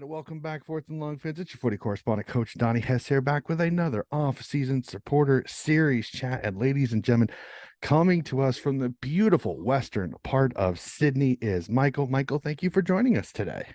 And welcome back, Fourth and Long Fence. It's your footy correspondent, Coach Donnie Hess here, back with another off-season supporter series chat. And ladies and gentlemen, coming to us from the beautiful western part of Sydney is Michael. Michael, thank you for joining us today.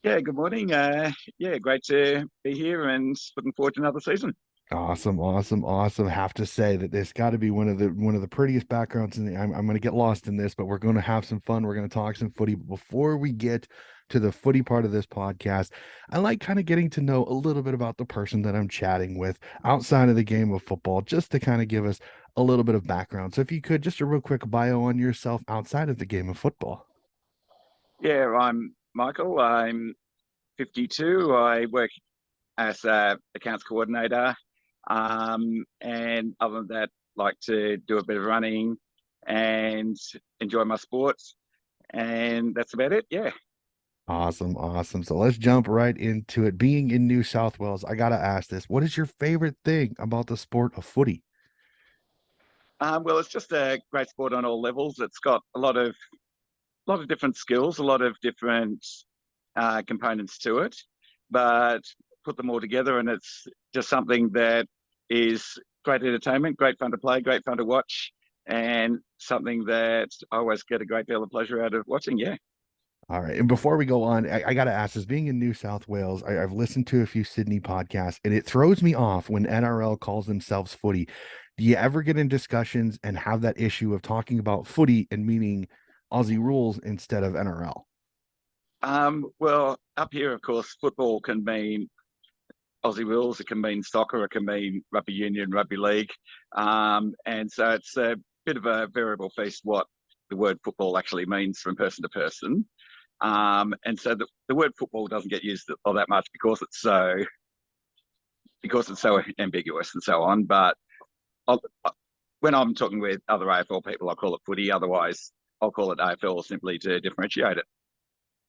Yeah, good morning. Great to be here and looking forward to another season. Awesome, awesome, awesome. Have to say that this got to be one of the prettiest backgrounds in the. I'm going to get lost in this, but we're going to have some fun. We're going to talk some footy. But before we get to the footy part of this podcast, I like kind of getting to know a little bit about the person that I'm chatting with outside of the game of football, just to kind of give us a little bit of background. So if you could, just a real quick bio on yourself outside of the game of football. Yeah, I'm Michael. I'm 52. I work as a accounts coordinator. And other than that, like to do a bit of running and enjoy my sports. And that's about it. Yeah. Awesome, awesome. So let's jump right into it. Being in New South Wales, I gotta ask this: what is your favorite thing about the sport of footy? Well, it's just a great sport on all levels. It's got a lot of different skills, a lot of different components to it, but put them all together, and it's just something that is great entertainment, great fun to play, great fun to watch, and something that I always get a great deal of pleasure out of watching. Yeah. All right. And before we go on, I got to ask this: being in New South Wales, I've listened to a few Sydney podcasts, and it throws me off when NRL calls themselves footy. Do you ever get in discussions and have that issue of talking about footy and meaning Aussie rules instead of NRL? Well, up here, of course, football can mean Aussie rules, it can mean soccer, it can mean rugby union, rugby league. And so it's a bit of a variable feast what the word football actually means from person to person. And so the word football doesn't get used all that much because it's so ambiguous and so on. But I'll, when I'm talking with other AFL people, I call it footy. Otherwise, I'll call it AFL simply to differentiate it.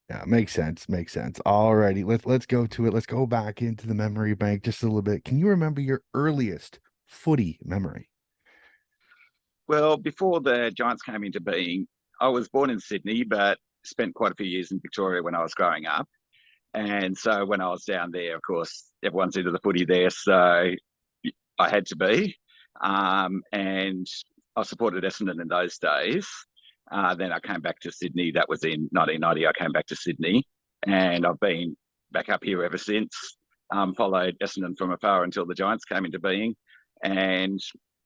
Yeah, makes sense. Makes sense. All righty, let's go to it. Let's go back into the memory bank just a little bit. Can you remember your earliest footy memory? Well, before the Giants came into being, I was born in Sydney, but spent quite a few years in Victoria when I was growing up. And so when I was down there, of course, everyone's into the footy there. So I had to be. And I supported Essendon in those days. Then I came back to Sydney. That was in 1990. I came back to Sydney and I've been back up here ever since. Followed Essendon from afar until the Giants came into being. And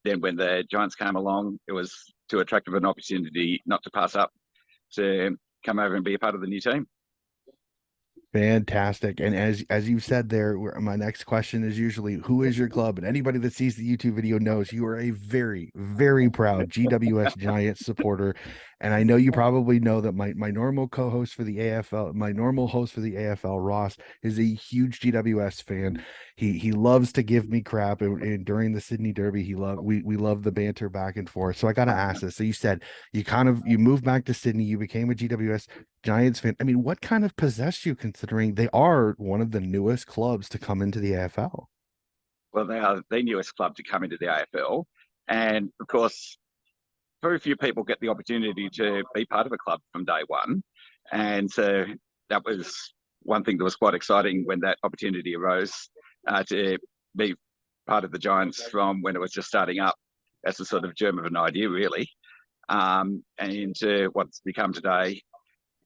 then when the Giants came along, it was too attractive an opportunity not to pass up to come over and be a part of the new team. Fantastic. And as you said there, my next question is usually who is your club? And anybody that sees the YouTube video knows you are a very, very proud GWS Giants supporter. And I know you probably know that my normal co-host for the AFL, my normal host for the AFL, Ross, is a huge GWS fan. He loves to give me crap, and during the Sydney Derby, we love the banter back and forth. So I gotta ask this. So you said you moved back to Sydney, you became a GWS Giants fan. I mean, what kind of possessed you considering they are one of the newest clubs to come into the AFL? Well, they are the newest club to come into the AFL. And of course, very few people get the opportunity to be part of a club from day one. And so that was one thing that was quite exciting when that opportunity arose to be part of the Giants from when it was just starting up as a sort of germ of an idea, really, and to what's become today.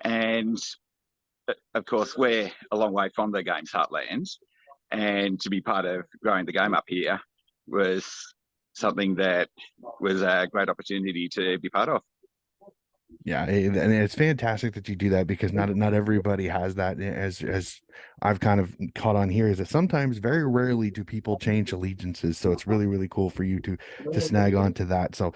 And of course, we're a long way from the game's heartland. And to be part of growing the game up here was something that was a great opportunity to be part of. Yeah, and it's fantastic that you do that because not everybody has that. As I've kind of caught on here, is that sometimes, very rarely, do people change allegiances. So it's really really cool for you to snag onto that. So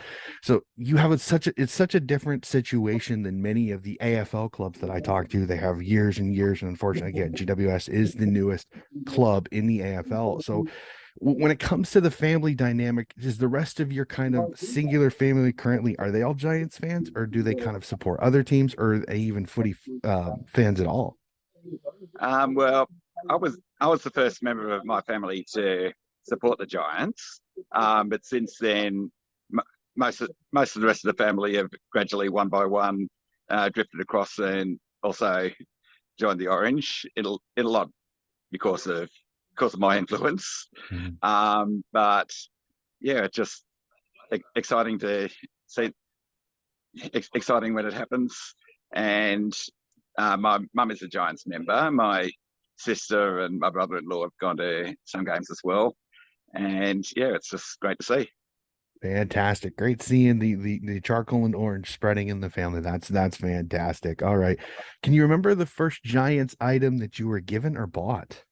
you have it's such a different situation than many of the AFL clubs that I talk to. They have years and years, and unfortunately, again, GWS is the newest club in the AFL. So when it comes to the family dynamic, is the rest of your kind of singular family currently, are they all Giants fans, or do they kind of support other teams, or are they even footy fans at all? Well, I was the first member of my family to support the Giants, but since then, most of the rest of the family have gradually, one by one, drifted across and also joined the Orange. It'll lot because of my influence. Mhm. But yeah, just exciting to see, exciting when it happens. And my mum is a Giants member. My sister and my brother-in-law have gone to some games as well. And yeah, it's just great to see. Fantastic. Great seeing the charcoal and orange spreading in the family. That's fantastic. All right. Can you remember the first Giants item that you were given or bought?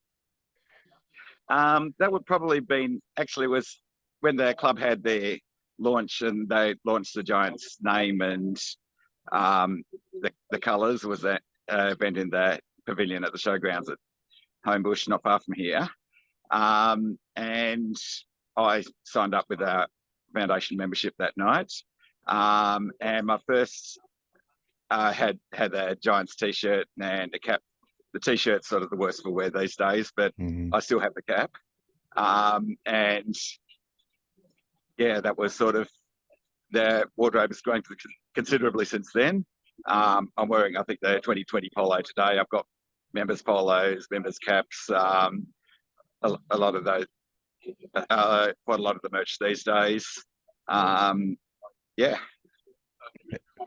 That would probably been actually was when the club had their launch and they launched the Giants name and the colours was that event in the pavilion at the showgrounds at Homebush, not far from here. And I signed up with a foundation membership that night. And my first had a Giants t-shirt and a cap. The t-shirt's sort of the worst for wear these days, but Mhm. I still have the cap. And yeah, that was sort of the wardrobe has grown considerably since then. I'm wearing, I think, the 2020 polo today. I've got members polos, members caps, a lot of those, quite a lot of the merch these days. Um, yeah,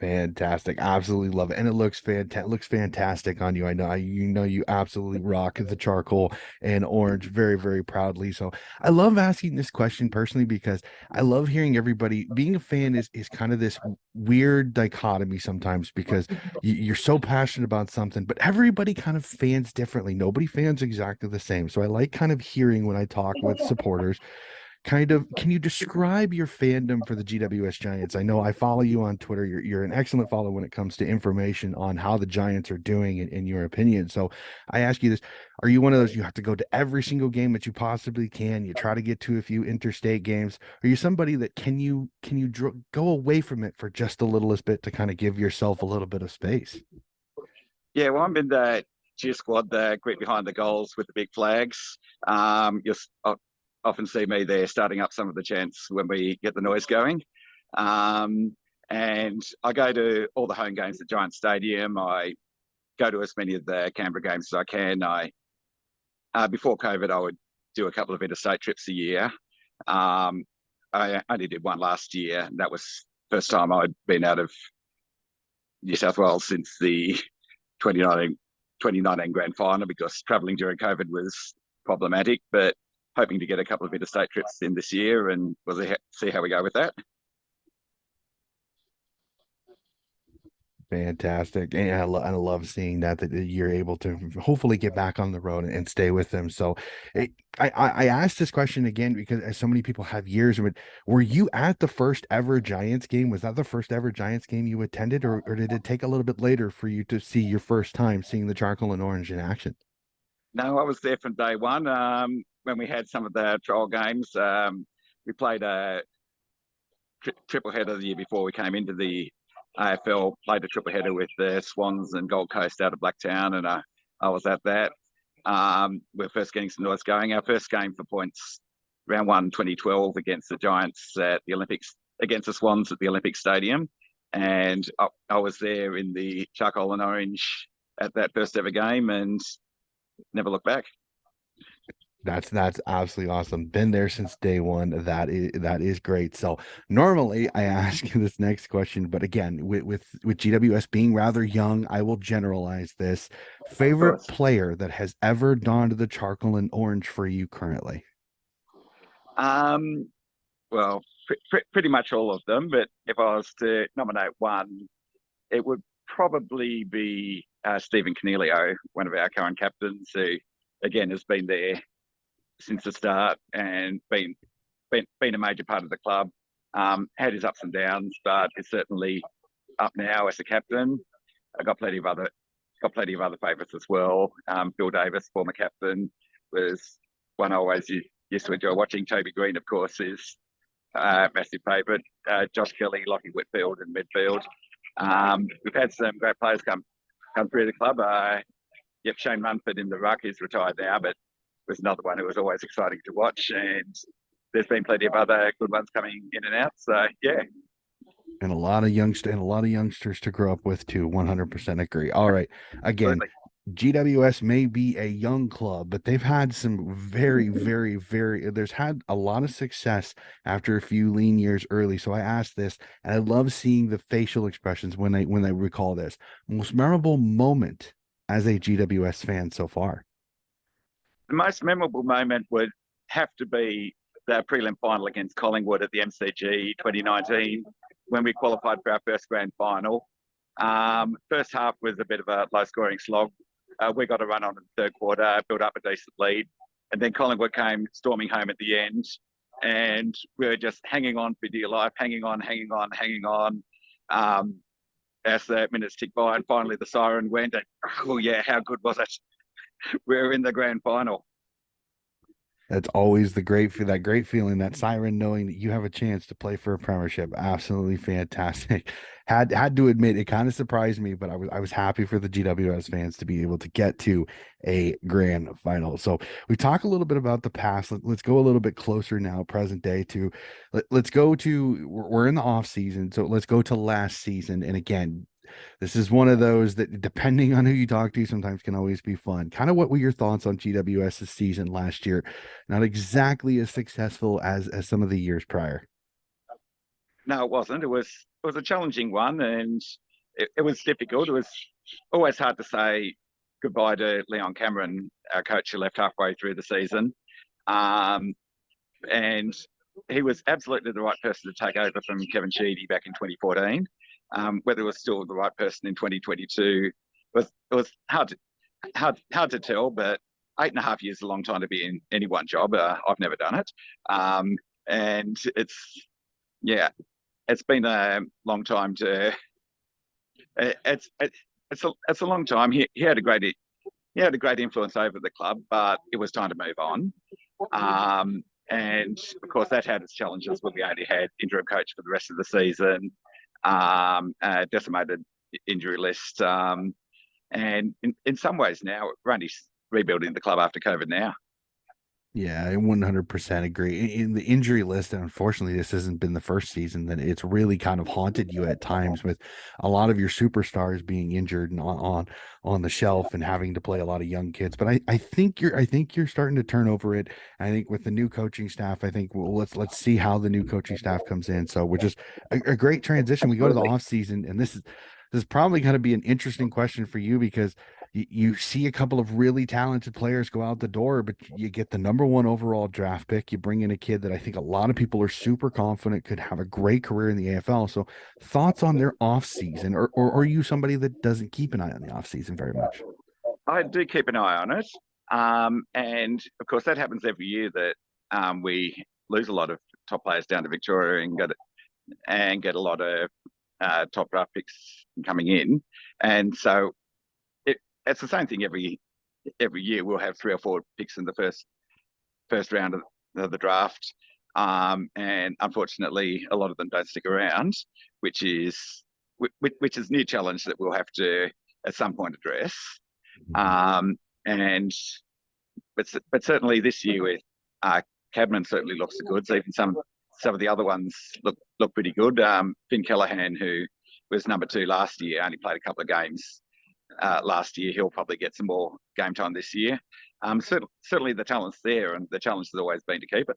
Fantastic. Absolutely love it. And it looks fantastic on you. You know you absolutely rock the charcoal and orange very, very proudly. So I love asking this question personally because I love hearing everybody being a fan is kind of this weird dichotomy sometimes because you're so passionate about something, but everybody kind of fans differently. Nobody fans exactly the same. So I like kind of hearing when I talk with supporters kind of can you describe your fandom for the GWS Giants? I know I follow you on Twitter. You're an excellent follower when it comes to information on how the Giants are doing in your opinion. So I ask you this, are you one of those you have to go to every single game that you possibly can? You try to get to a few interstate games. Are you somebody that go away from it for just the littlest bit to kind of give yourself a little bit of space? yeah. Well, I'm in the cheer squad, the group behind the goals with the big flags. You'll often see me there starting up some of the chants when we get the noise going. Um, and I go to all the home games at Giant Stadium. I go to as many of the Canberra games as I can. I before COVID, I would do a couple of interstate trips a year. Um, I only did one last year. And that was first time I'd been out of New South Wales since the 2019 grand final because travelling during COVID was problematic. But hoping to get a couple of interstate trips in this year, and we'll see how we go with that. Fantastic. And I love seeing that you're able to hopefully get back on the road and stay with them. So I asked this question again because as so many people have years of it, were you at the first ever Giants game? Was that the first ever Giants game you attended, or did it take a little bit later for you to see your first time seeing the charcoal and orange in action? No, I was there from day one. When we had some of the trial games, we played a triple header the year before we came into the AFL. Played a triple header with the Swans and Gold Coast out of Blacktown, and I was at that. We're first getting some noise going. Our first game for points, round one, 2012, against the Giants at the Olympics, against the Swans at the Olympic Stadium. And I was there in the charcoal and orange at that first ever game and never looked back. That's absolutely awesome. Been there since day one. That is great. So normally I ask this next question, but again, with GWS being rather young, I will generalize this. Of Favorite course. player that has ever donned the charcoal and orange for you currently? Um, well, pretty much all of them. But if I was to nominate one, it would probably be Stephen Cornelio, one of our current captains, who again has been there since the start and been a major part of the club. Had his ups and downs, but is certainly up now as a captain. I got plenty of other favourites as well. Bill Davis, former captain, was one I always used to enjoy watching. Toby Green, of course, is massive favourite. Josh Kelly, Lockie Whitfield in midfield. We've had some great players come through the club. Yep, Shane Munford in the ruck. He's retired now, but was another one who was always exciting to watch. And there's been plenty of other good ones coming in and out. So yeah, And a lot of youngsters to grow up with too. 100% agree. All right. Again, absolutely. GWS may be a young club, but they've had some there's had a lot of success after a few lean years early. So I asked this, and I love seeing the facial expressions when they recall this. Most memorable moment as a GWS fan so far. The most memorable moment would have to be the prelim final against Collingwood at the MCG 2019 when we qualified for our first grand final. First half was a bit of a low scoring slog. We got a run on in the third quarter, built up a decent lead, and then Collingwood came storming home at the end. And we were just hanging on for dear life, hanging on, hanging on, hanging on. As the minutes ticked by, and finally the siren went. And, oh yeah, how good was it? We're in the grand final. That's always that great feeling, that siren knowing that you have a chance to play for a premiership. Absolutely fantastic. Had to admit it kind of surprised me, but I was happy for the GWS fans to be able to get to a grand final. So we talk a little bit about the past. Let's go a little bit closer now, present day to let's go to we're in the off season. So let's go to last season. And again, this is one of those that, depending on who you talk to, sometimes can always be fun. Kind of what were your thoughts on GWS's season last year? Not exactly as successful as some of the years prior. No, it wasn't. It was a challenging one, and it was difficult. It was always hard to say goodbye to Leon Cameron, our coach, who left halfway through the season. Um, and he was absolutely the right person to take over from Kevin Sheedy back in 2014. Whether it was still the right person in 2022 was hard to tell, but 8.5 years is a long time to be in any one job. I've never done it, and yeah, it's been a long time to. It's a long time. He had a great influence over the club, but it was time to move on. And of course, that had its challenges when we only had interim coach for the rest of the season, decimated injury list, and in some ways now we're only rebuilding the club after COVID now. Yeah, I 100% agree. In the injury list, and unfortunately, this hasn't been the first season that it's really kind of haunted you at times with a lot of your superstars being injured and on the shelf and having to play a lot of young kids. But I think you're starting to turn over it. I think with the new coaching staff, I think let's see how the new coaching staff comes in. So we're just a great transition. We go to the Absolutely. off season, and this is probably going to be an interesting question for you because you see a couple of really talented players go out the door, but you get the number one overall draft pick. You bring in a kid that I think a lot of people are super confident could have a great career in the AFL. So, thoughts on their off season, or are you somebody that doesn't keep an eye on the off season very much? I do keep an eye on it, and of course that happens every year that we lose a lot of top players down to Victoria and get a lot of top draft picks coming in, and so it's the same thing every year. We'll have 3 or 4 picks in the first round of the draft, and unfortunately, a lot of them don't stick around, which is which is a new challenge that we'll have to at some point address. Um, and but certainly this year with Cadman certainly looks the goods. Even some of the other ones look pretty good. Finn Callaghan, who was number 2 last year, only played a couple of games last year. He'll probably get some more game time this year. Certainly the talent's there, and the challenge has always been to keep it.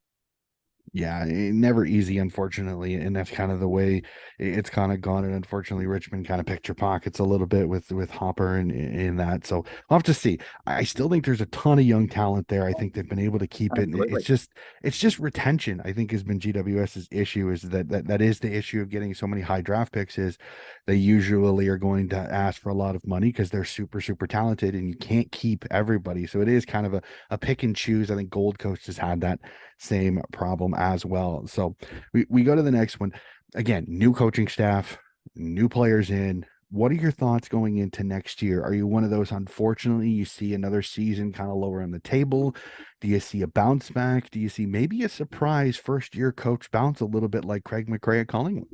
Yeah, never easy, unfortunately, and that's kind of the way it's kind of gone. And unfortunately, Richmond kind of picked your pockets a little bit with Hopper and in that. So we'll have to see. I still think there's a ton of young talent there. I think they've been able to keep it. And Absolutely. it's just retention. I think has been GWS's issue is that is the issue of getting so many high draft picks is they usually are going to ask for a lot of money because they're super talented and you can't keep everybody. So it is kind of a pick and choose. I think Gold Coast has had that same problem as well. So we go to the next one. Again, new coaching staff, new players in. What are your thoughts going into next year? Are you one of those, unfortunately, you see another season kind of lower on the table? Do you see a bounce back? Do you see maybe a surprise first year coach bounce a little bit like Craig McRae at Collingwood?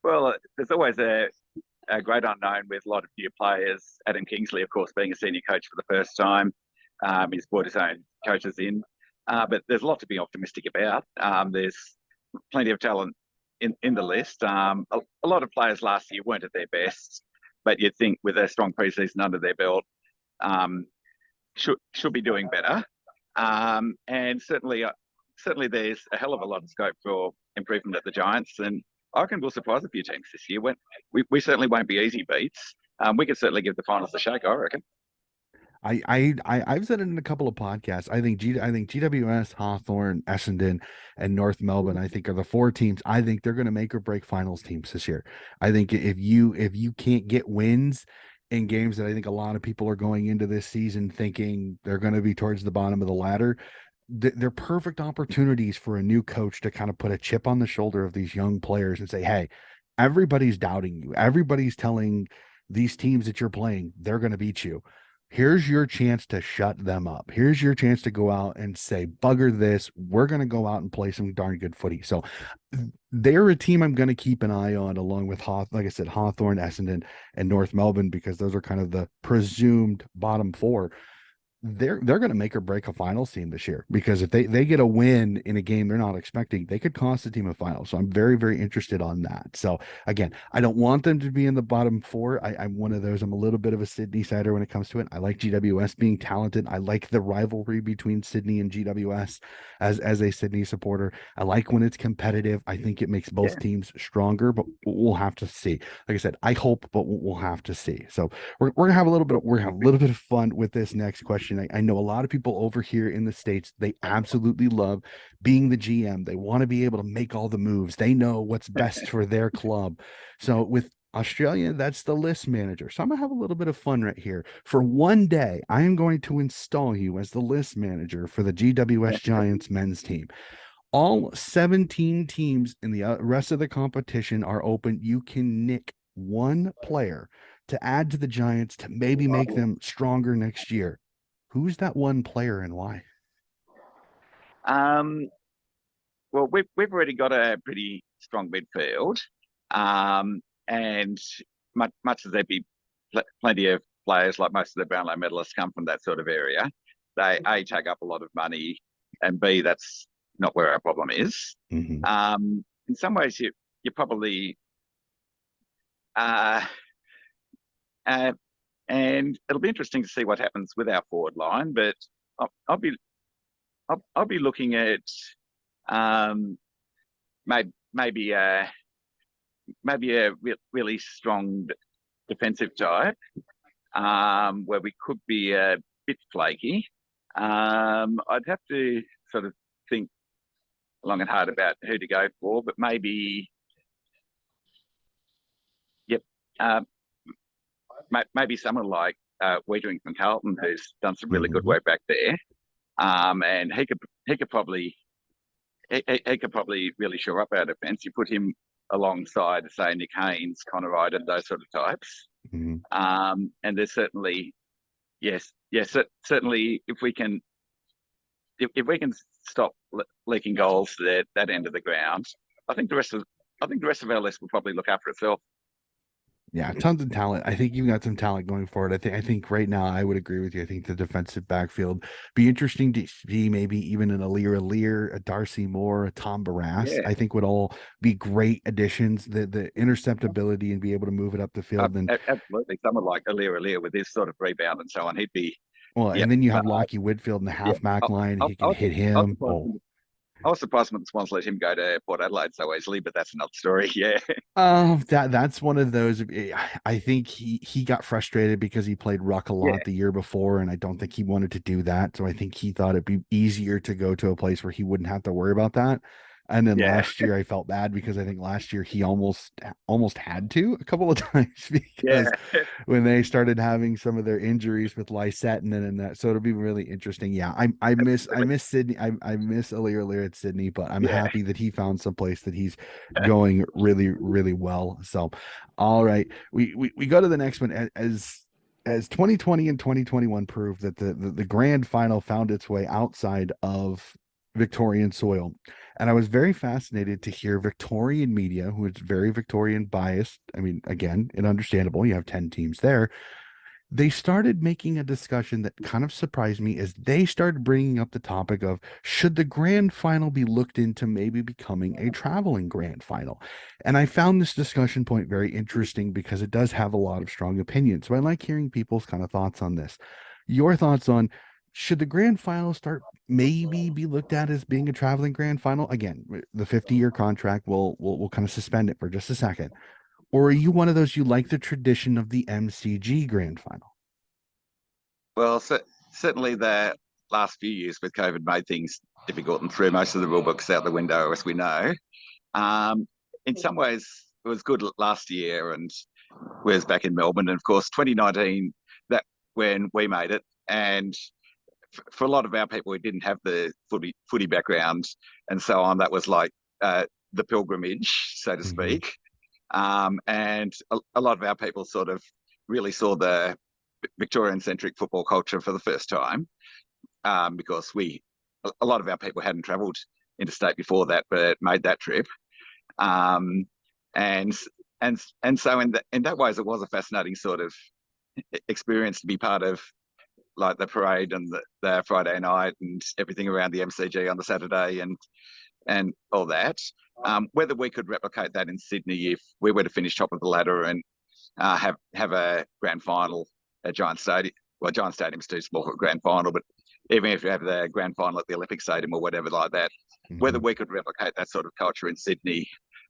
Well, there's always a great unknown with a lot of new players. Adam Kingsley, of course, being a senior coach for the first time, he's brought his own coaches in. But there's a lot to be optimistic about. There's plenty of talent in the list. A lot of players last year weren't at their best, but you'd think with a strong preseason under their belt, um, should be doing better. And certainly there's a hell of a lot of scope for improvement at the Giants, and I reckon we'll surprise a few teams this year. We certainly won't be easy beats. We could certainly give the finals a shake, I reckon. I've said it in a couple of podcasts. I think GWS, Hawthorne, Essendon, and North Melbourne, I think are the four teams. I think they're going to make or break finals teams this year. I think if you can't get wins in games that I think a lot of people are going into this season thinking they're going to be towards the bottom of the ladder, they're perfect opportunities for a new coach to kind of put a chip on the shoulder of these young players and say, hey, everybody's doubting you. Everybody's telling these teams that you're playing, they're going to beat you. Here's your chance to shut them up. Here's your chance to go out and say, bugger this. We're going to go out and play some darn good footy. So they're a team I'm going to keep an eye on, along with, like I said, Hawthorne, Essendon, and North Melbourne, because those are kind of the presumed bottom four. They're going to make or break a finals team this year, because if they get a win in a game they're not expecting, they could cost the team a final. So I'm very, very interested on that. So again, I don't want them to be in the bottom four. I'm one of those. I'm a little bit of a Sydney sider when it comes to it. I like GWS being talented. I like the rivalry between Sydney and GWS as a Sydney supporter. I like when it's competitive. I think it makes both Yeah, teams stronger, but we'll have to see. Like I said, I hope, but we'll have to see. So we're gonna have a little bit of, we're gonna have a little bit of fun with this next question. I know a lot of people over here in the States, they absolutely love being the GM. They want to be able to make all the moves. They know what's best for their club. So with Australia, that's the list manager. So I'm gonna have a little bit of fun right here. For one day, I am going to install you as the list manager for the GWS Giants men's team. All 17 teams in the rest of the competition are open. You can nick one player to add to the Giants to maybe make them stronger next year. Who's that one player and why? Um, well, we've already got a pretty strong midfield, and much as there be plenty of players, like most of the Brownlow medalists come from that sort of area, they A, take up a lot of money, and B, that's not where our problem is. Mm-hmm. In some ways, you probably uh, uh, and it'll be interesting to see what happens with our forward line. But I'll be I'll be looking at um, maybe maybe a really strong defensive type, where we could be a bit flaky. I'd have to sort of think long and hard about who to go for, but maybe, yep, uh, maybe someone like Wiedering from Carlton, who's done some really good Mm-hmm. work back there, and he could probably he could probably really shore up our defence. You put him alongside, say, Nick Haynes, Connor Ryden, those sort of types. Mm-hmm. And there's certainly, yes, certainly if we can stop leaking goals at that end of the ground, I think the rest of our list will probably look after itself. Yeah, tons of talent. I think you've got some talent going forward. I think right now I would agree with you. I think the defensive backfield be interesting to see, maybe even an Alir, a Darcy Moore, a Tom Barras. Yeah, I think would all be great additions. The interceptability and be able to move it up the field. And absolutely. Someone like Alir with his sort of rebound and so on, he'd be, well, and yep. then you have Lockie Whitfield in the Yeah, halfback line. I, He I, can was, hit I was him. surprised. Oh, I was surprised when the Swans let him go to Port Adelaide so easily, but that's another story. Yeah, that's one of those. I think he got frustrated because he played ruck a yeah, lot the year before, and I don't think he wanted to do that. So I think he thought it'd be easier to go to a place where he wouldn't have to worry about that. And then yeah, last year I felt bad because I think last year he almost had to a couple of times yeah. because when they started having some of their injuries with Lysette and that. So it'll be really interesting. Yeah, I Absolutely. miss Sydney. I miss Alir at Sydney, but I'm Yeah. happy that he found some place that he's going really, really well. So all right. We go to the next one as 2020 and 2021 proved that the grand final found its way outside of Victorian soil. And I was very fascinated to hear Victorian media, who is very Victorian biased. I mean, again, it's understandable. You have 10 teams there. They started making a discussion that kind of surprised me as they started bringing up the topic of should the grand final be looked into maybe becoming a traveling grand final. And I found this discussion point very interesting because it does have a lot of strong opinions. So I like hearing people's kind of thoughts on this. Your thoughts on, should the grand final start maybe be looked at as being a traveling grand final? Again, the 50-year contract will kind of suspend it for just a second. Or are you one of those, you like the tradition of the MCG grand final? Well, certainly the last few years with COVID made things difficult and threw most of the rule books out the window, as we know. Um, in some ways, it was good last year, and we was back in Melbourne, and of course, 2019, that when we made it, and for a lot of our people who didn't have the footy background and so on, that was like the pilgrimage, so to Mm-hmm. speak. And a lot of our people sort of really saw the Victorian centric football culture for the first time, because a lot of our people hadn't travelled interstate before that, but made that trip. Um, and and so in that ways, it was a fascinating sort of experience to be part of, like the parade and the Friday night and everything around the MCG on the Saturday and all that. Whether we could replicate that in Sydney if we were to finish top of the ladder and have a grand final at Giant Stadium. Well, Giant Stadium's too small for a grand final, but even if you have the grand final at the Olympic Stadium or whatever like that, whether Mm-hmm. we could replicate that sort of culture in Sydney,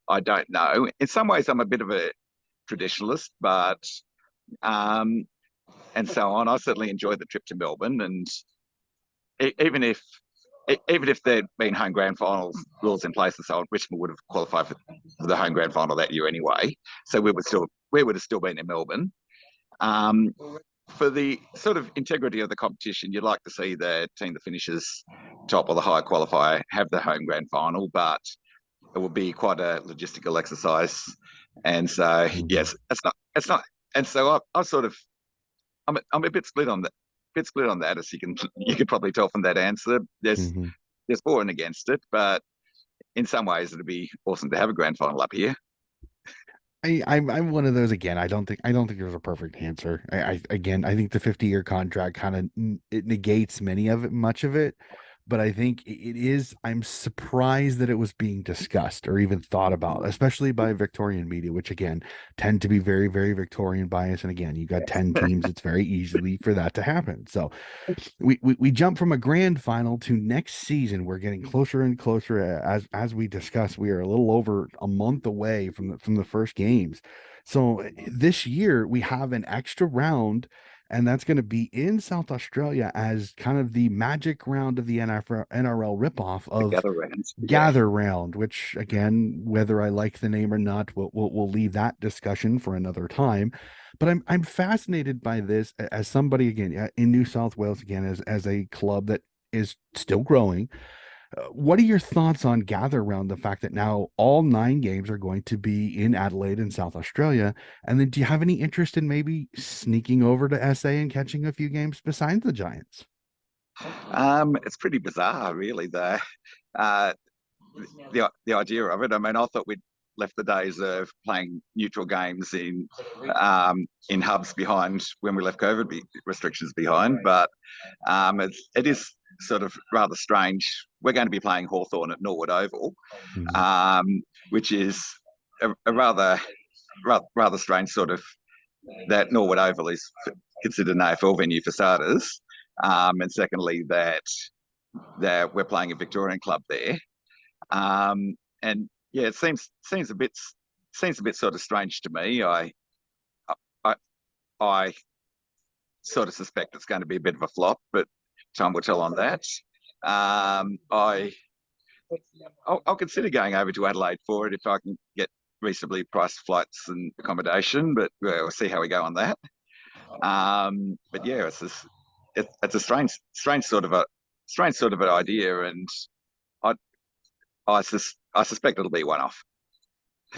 I don't know. In some ways, I'm a bit of a traditionalist, but um, and so on. I certainly enjoyed the trip to Melbourne, and even if even if there'd been home grand final rules in place and so on, Richmond would have qualified for the home grand final that year anyway. So we would have still been in Melbourne. Um, for the sort of integrity of the competition, you'd like to see the team that finishes top or the higher qualifier have the home grand final, but it will be quite a logistical exercise. And so, Mm-hmm. yes, it's not. And so I sort of, I'm a bit split on that. Bit split on that, as you can probably tell from that answer. Mm-hmm. There's for and against it, but in some ways it'd be awesome to have a grand final up here. I'm one of those again. I don't think there's a perfect answer. I think the 50-year contract kind of it negates much of it, but I think it is. I'm surprised that it was being discussed or even thought about, especially by Victorian media, which again tend to be very, very Victorian bias. And again, you got 10 teams, it's very easily for that to happen. So we jump from a grand final to next season. We're getting closer and closer, as we discussed. We are a little over a month away from the first games. So this year we have an extra round, and that's going to be in South Australia as kind of the magic round of the NRL ripoff of Together rounds, yeah. Gather Round, which again, whether I like the name or not, we'll leave that discussion for another time. But I'm fascinated by this as somebody again in New South Wales again as a club that is still growing. What are your thoughts on Gather Round? The fact that now all 9 games are going to be in Adelaide and South Australia, and then do you have any interest in maybe sneaking over to SA and catching a few games besides the Giants? It's pretty bizarre, really. Uh, the idea of it. I mean, I thought we'd left the days of playing neutral games in hubs behind when we left COVID restrictions behind, but it is sort of rather strange. We're going to be playing Hawthorn at Norwood Oval, Mhm. um, which is a rather strange sort of, that Norwood Oval is considered an AFL venue for starters, and secondly that we're playing a Victorian club there. And yeah, it seems a bit sort of strange to me. I I sort of suspect it's going to be a bit of a flop, but time will tell on that. I I'll consider going over to Adelaide for it if I can get reasonably priced flights and accommodation, but we'll see how we go on that. But yeah, it's a strange sort of an idea, and I I suspect it'll be one off.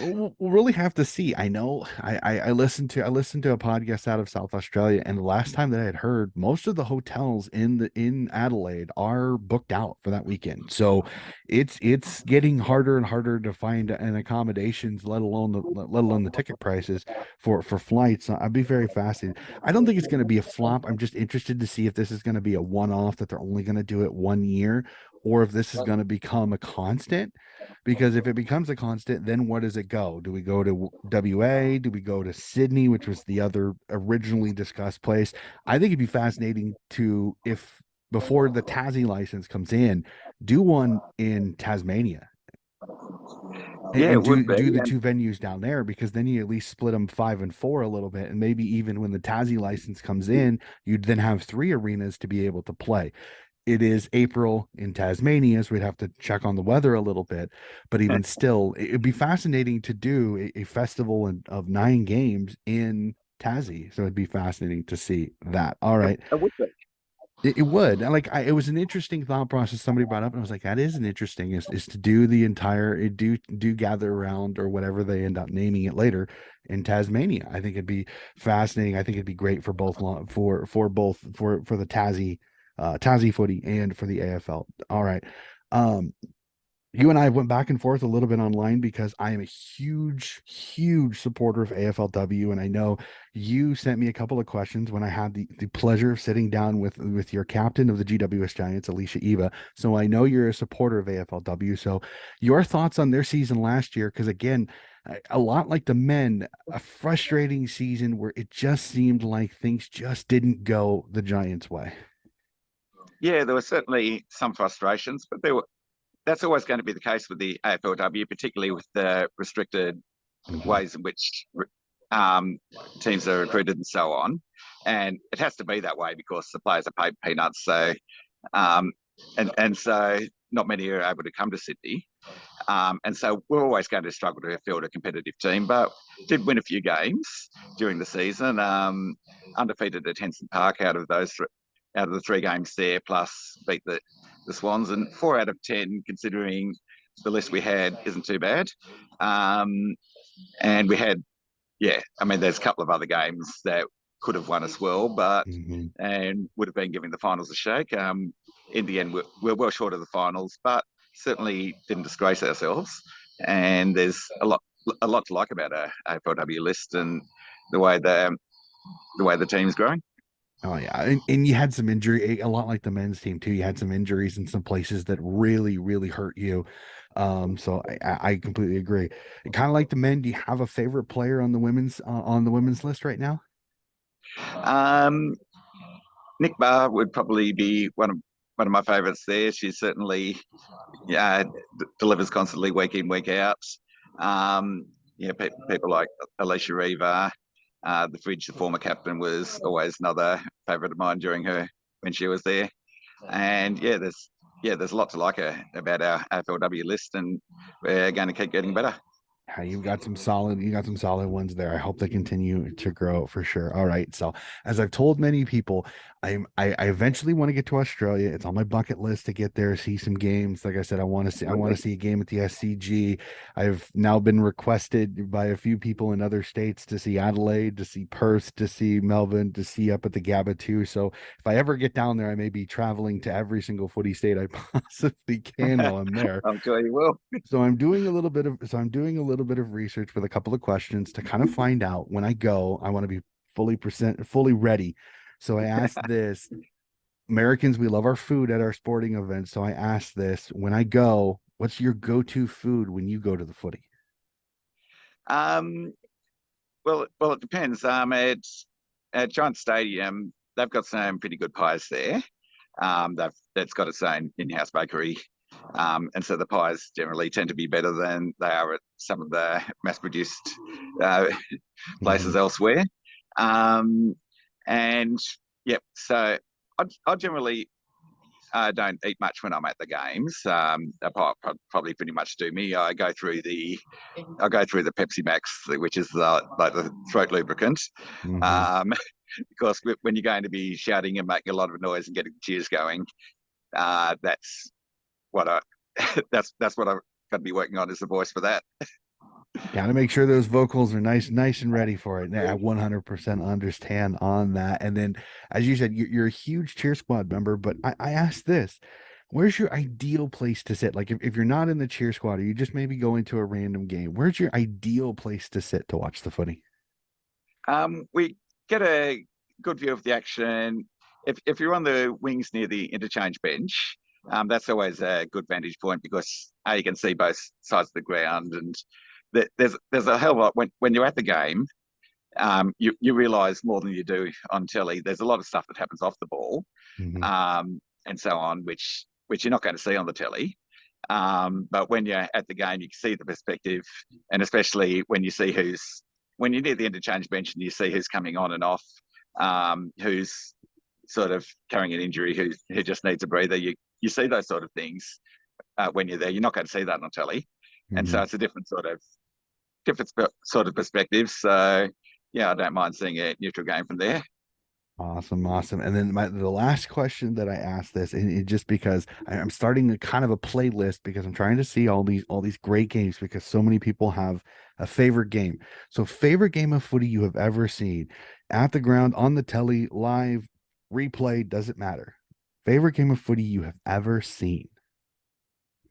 We'll really have to see. I know I listened to a podcast out of South Australia, and the last time that I had heard, most of the hotels in Adelaide are booked out for that weekend. So it's getting harder and harder to find an accommodations, let alone the ticket prices for flights. So I'd be very fascinated. I don't think it's going to be a flop. I'm just interested to see if this is going to be a one-off, that they're only going to do it one year, or if this is going to become a constant. Because if it becomes a constant, then what does it go? Do we go to WA? Do we go to Sydney, which was the other originally discussed place? I think it'd be fascinating to, if before the Tassie license comes in, do one in Tasmania and, Yeah, it and would do be. the And two venues down there, because then you at least split them 5 and 4 a little bit, and maybe even when the Tassie license comes in, you'd then have 3 arenas to be able to play. It is April in Tasmania, so we'd have to check on the weather a little bit. But even still, it'd be fascinating to do a festival of 9 games in Tassie. So it'd be fascinating to see that. All right. it would be. It would. It was an interesting thought process somebody brought up, and I was like, that is an interesting, is to do the entire, do gather around, or whatever they end up naming it later, in Tasmania. I think it'd be fascinating. I think it'd be great for both for the Tassie footy and for the AFL. All right. You and I went back and forth a little bit online because I am a huge supporter of AFLW, and I know you sent me a couple of questions when I had the pleasure of sitting down with your captain of the GWS Giants, Alicia Eva. So I know you're a supporter of AFLW. So your thoughts on their season last year? Because again, a lot like the men, a frustrating season where it just seemed like things just didn't go the Giants' way. Yeah, there were certainly some frustrations, but that's always going to be the case with the AFLW, particularly with the restricted Mhm. ways in which um, teams are recruited and so on. And it has to be that way because the players are paid peanuts. So um, and so not many are able to come to Sydney. And so we're always going to struggle to field a competitive team, but did win a few games during the season. Undefeated at Henson Park out of the 3 games there, plus beat the Swans, and 4 out of 10 considering the list we had isn't too bad. Um, and we had, yeah, I mean, there's a couple of other games that could have won as well, but Mhm. and would have been giving the finals a shake. In the end, we're well short of the finals, but certainly didn't disgrace ourselves. And there's a lot to like about our AFLW list and the way the team's growing. Oh yeah, and you had some injury, a lot like the men's team too. You had some injuries in some places that really hurt you. So I completely agree. Kind of like the men. Do you have a favorite player on the women's list right now? Um, Nick Barr would probably be one of my favourites there. She's certainly delivers constantly week in week out. People like Alicia Reaver, the Fridge, the former captain, was always another favourite of mine during her when she was there. And there's a lot to like about our AFLW list, and we're going to keep getting better. You got some solid ones there. I hope they continue to grow for sure. All right. So as I've told many people, I eventually want to get to Australia. It's on my bucket list to get there, see some games. Like I said, I want to see a game at the SCG. I've now been requested by a few people in other states to see Adelaide, to see Perth, to see Melbourne, to see up at the Gabba too. So if I ever get down there, I may be traveling to every single footy state I possibly can while I'm there. I'm sure you will. I'm doing a little bit of research with a couple of questions to kind of find out when I go. I want to be fully ready. So I asked this. Americans, we love our food at our sporting events. So I asked this: when I go, what's your go-to food when you go to the footy? Um, it depends. At Giant Stadium, they've got some pretty good pies there. That's got its own in-house bakery, and so the pies generally tend to be better than they are at some of the mass-produced uh, places Mhm. elsewhere. Um, and so I generally don't eat much when I'm at the games. Probably pretty much do me. I go through the Pepsi Max, which is like the throat lubricant. Mhm. Um, because when you're going to be shouting and making a lot of noise and getting the cheers going, that's what I that's what I've got to be working on is the voice for that. Got to make sure those vocals are nice and ready for it. I 100% understand on that. And then, as you said, you're a huge cheer squad member, but I asked this: where's your ideal place to sit? Like, if you're not in the cheer squad, or you just maybe going to a random game, where's your ideal place to sit to watch the footy? We get a good view of the action. If you're on the wings near the interchange bench, That's always a good vantage point because you can see both sides of the ground, and there's a hell of a lot when you're at the game. You realise more than you do on telly. There's a lot of stuff that happens off the ball, Hmm. and so on, which you're not going to see on the telly. But when you're at the game, you can see the perspective, and especially when you see when you're near the interchange bench and you see who's coming on and off, who's sort of carrying an injury, who just needs a breather. You see those sort of things when you're there. You're not going to see that on telly, and so Hmm. it's a different sort of perspective. So yeah, I don't mind seeing a neutral game from there. Awesome, awesome. And then the last question that I asked this, and just because I'm starting a kind of a playlist because I'm trying to see all these great games because so many people have a favorite game. So favorite game of footy you have ever seen at the ground, on the telly, live, replay, doesn't matter. Favorite game of footy you have ever seen.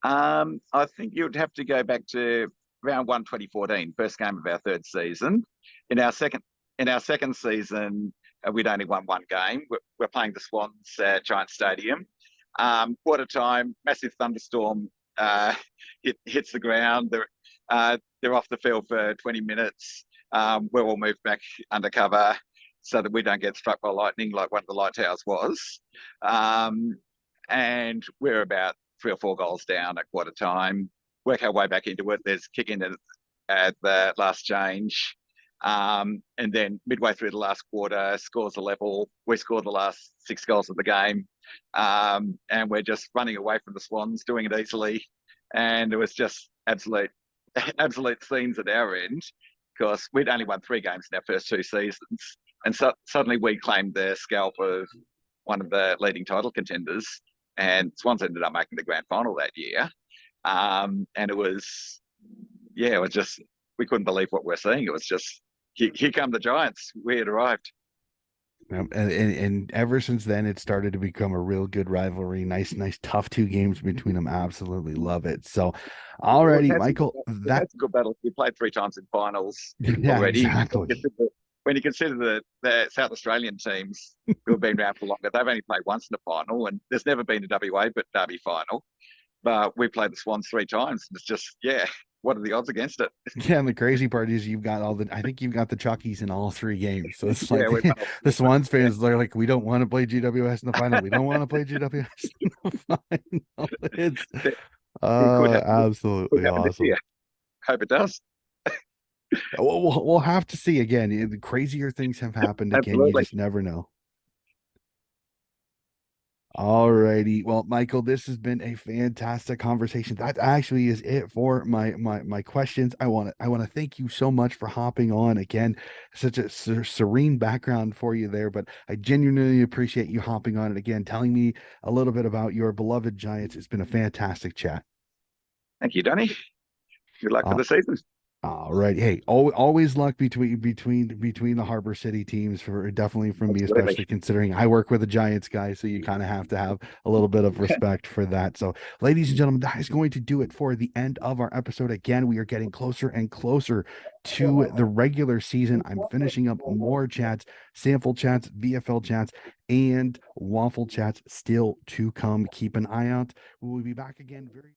I think you would have to go back to round one 2014, first game of our third season. In our second in our second season, we'd only won one game. We're playing the Swans at Giant Stadium. Quarter time, massive thunderstorm hits the ground. They're off the field for 20 minutes. We're all moved back undercover so that we don't get struck by lightning like one of the light towers was. Um, and we're about 3 or 4 goals down at quarter time. Work our way back into it. There's kick in at the last change. And then midway through the last quarter, scores a level. We scored the last 6 goals of the game. And we're just running away from the Swans, doing it easily. And it was just absolute scenes at our end because we'd only won 3 games in our first 2 seasons. And so suddenly we claimed the scalp of one of the leading title contenders. And Swans ended up making the grand final that year. And it was just, we couldn't believe what we're seeing. It was just, here come the Giants. We had arrived. And ever since then, it started to become a real good rivalry. Nice, tough 2 games between them. Absolutely love it. So, We've alrighty, had some, Michael, we've that, had some good battles. We played 3 times in finals yeah, already. exactly. When you consider the South Australian teams who have been around for longer, they've only played once in a final, and there's never been a WA but Derby final. But we played the Swans 3 times. And it's just, yeah, what are the odds against it? Yeah, and the crazy part is I think you've got the Chuckies in all 3 games. So it's like Yeah, we've done the all three. Swans Yeah. fans, they're like, we don't want to play GWS in the final. We don't want to play GWS in the final. It's It could absolutely happen this awesome. year. Hope it does. We'll have to see again. The crazier things have happened again. You Absolutely. just never know. All righty. Well, Michael, this has been a fantastic conversation. That actually is it for my questions. I want to thank you so much for hopping on again. Such a serene background for you there, but I genuinely appreciate you hopping on it again, telling me a little bit about your beloved Giants. It's been a fantastic chat. Thank you, Donnie. Good luck for Uh, the season. all right. Hey, always luck between the Harbor City teams for definitely from me, Absolutely. especially considering I work with a Giants guy, so you kind of have to have a little bit of respect for that. So, ladies and gentlemen, that is going to do it for the end of our episode. Again, we are getting closer and closer to the regular season. I'm finishing up more chats, sample chats, VFL chats, and waffle chats still to come. Keep an eye out. We will be back again very